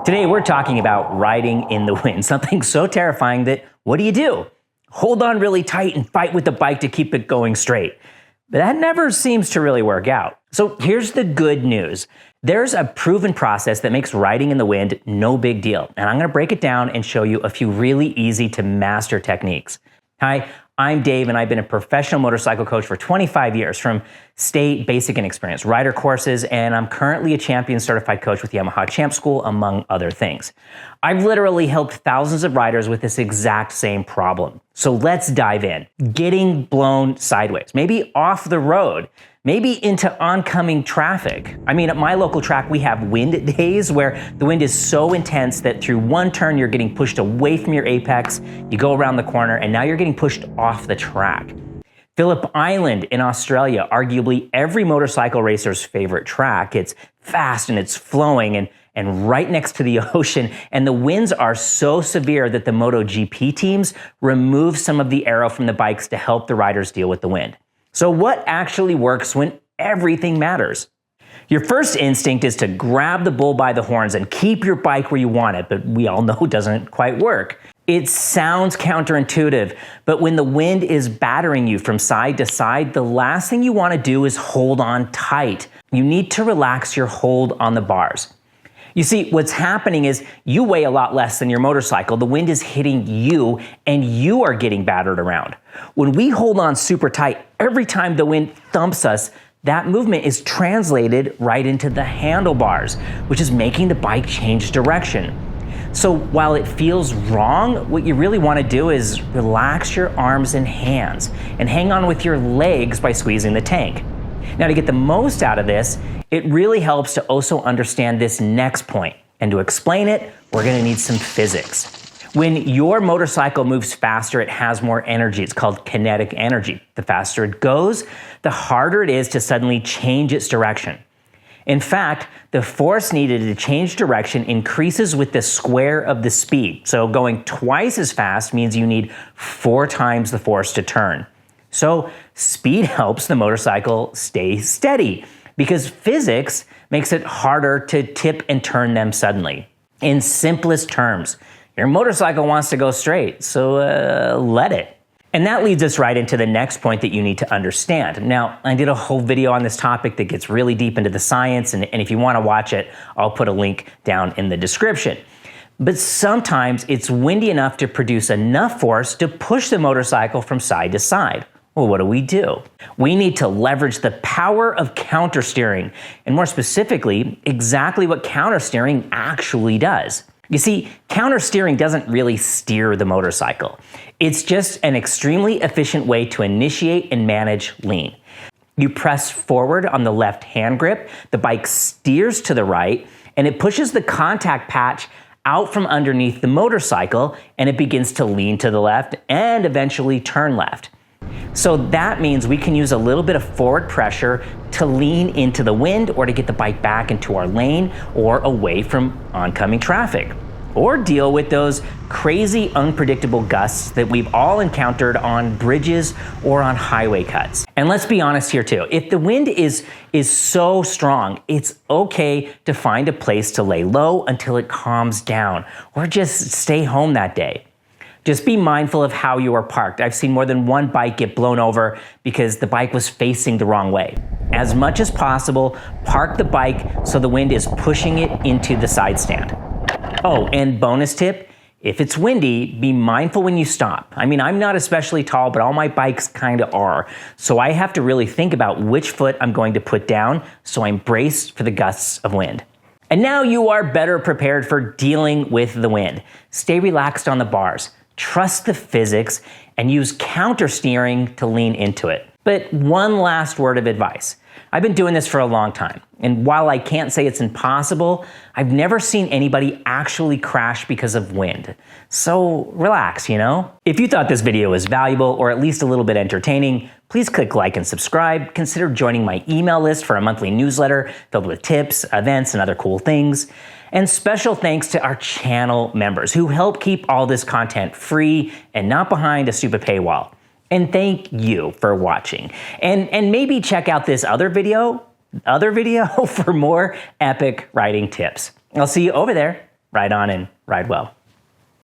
Today we're talking about riding in the wind, something so terrifying that what do? Hold on really tight and fight with the bike to keep it going straight. But that never seems to really work out. So here's the good news. There's a proven process that makes riding in the wind no big deal. And I'm going to break it down and show you a few really easy to master techniques. Hi, I'm Dave, and I've been a professional motorcycle coach for 25 years, from state, basic, and experience rider courses, and I'm currently a champion certified coach with Yamaha Champ School, among other things. I've literally helped thousands of riders with this exact same problem. So let's dive in. Getting blown sideways, maybe off the road, maybe into oncoming traffic. I mean, at my local track, we have wind days where the wind is so intense that through one turn, you're getting pushed away from your apex, you go around the corner, and now you're getting pushed off the track. Phillip Island in Australia, arguably every motorcycle racer's favorite track. It's fast and it's flowing and right next to the ocean, and the winds are so severe that the MotoGP teams remove some of the aero from the bikes to help the riders deal with the wind. So what actually works when everything matters? Your first instinct is to grab the bull by the horns and keep your bike where you want it, but we all know it doesn't quite work. It sounds counterintuitive, but when the wind is battering you from side to side, the last thing you want to do is hold on tight. You need to relax your hold on the bars. You see, what's happening is you weigh a lot less than your motorcycle. The wind is hitting you, and you are getting battered around. When we hold on super tight, every time the wind thumps us, that movement is translated right into the handlebars, which is making the bike change direction. So while it feels wrong, what you really want to do is relax your arms and hands and hang on with your legs by squeezing the tank. Now, to get the most out of this, it really helps to also understand this next point. And to explain it, we're going to need some physics. When your motorcycle moves faster, it has more energy. It's called kinetic energy. The faster it goes, the harder it is to suddenly change its direction. In fact, the force needed to change direction increases with the square of the speed. So going twice as fast means you need 4 times the force to turn. So speed helps the motorcycle stay steady because physics makes it harder to tip and turn them suddenly. In simplest terms, your motorcycle wants to go straight, so let it. And that leads us right into the next point that you need to understand. Now, I did a whole video on this topic that gets really deep into the science, and if you want to watch it, I'll put a link down in the description. But sometimes it's windy enough to produce enough force to push the motorcycle from side to side. Well, what do? We need to leverage the power of countersteering, and more specifically, exactly what countersteering actually does. You see, countersteering doesn't really steer the motorcycle. It's just an extremely efficient way to initiate and manage lean. You press forward on the left hand grip, the bike steers to the right, and it pushes the contact patch out from underneath the motorcycle, and it begins to lean to the left and eventually turn left. So that means we can use a little bit of forward pressure to lean into the wind or to get the bike back into our lane or away from oncoming traffic, or deal with those crazy unpredictable gusts that we've all encountered on bridges or on highway cuts. And let's be honest here too, if the wind is so strong, it's okay to find a place to lay low until it calms down, or just stay home that day. Just be mindful of how you are parked. I've seen more than one bike get blown over because the bike was facing the wrong way. As much as possible, park the bike so the wind is pushing it into the side stand. Oh, and bonus tip, if it's windy, be mindful when you stop. I mean, I'm not especially tall, but all my bikes kind of are. So I have to really think about which foot I'm going to put down so I'm braced for the gusts of wind. And now you are better prepared for dealing with the wind. Stay relaxed on the bars. Trust the physics and use countersteering to lean into it. But one last word of advice. I've been doing this for a long time, and while I can't say it's impossible, I've never seen anybody actually crash because of wind. So relax, If you thought this video was valuable or at least a little bit entertaining, please click like and subscribe. Consider joining my email list for a monthly newsletter filled with tips, events, and other cool things. And special thanks to our channel members who help keep all this content free and not behind a stupid paywall. And thank you for watching. And maybe check out this other video for more epic riding tips. I'll see you over there. Ride on and ride well.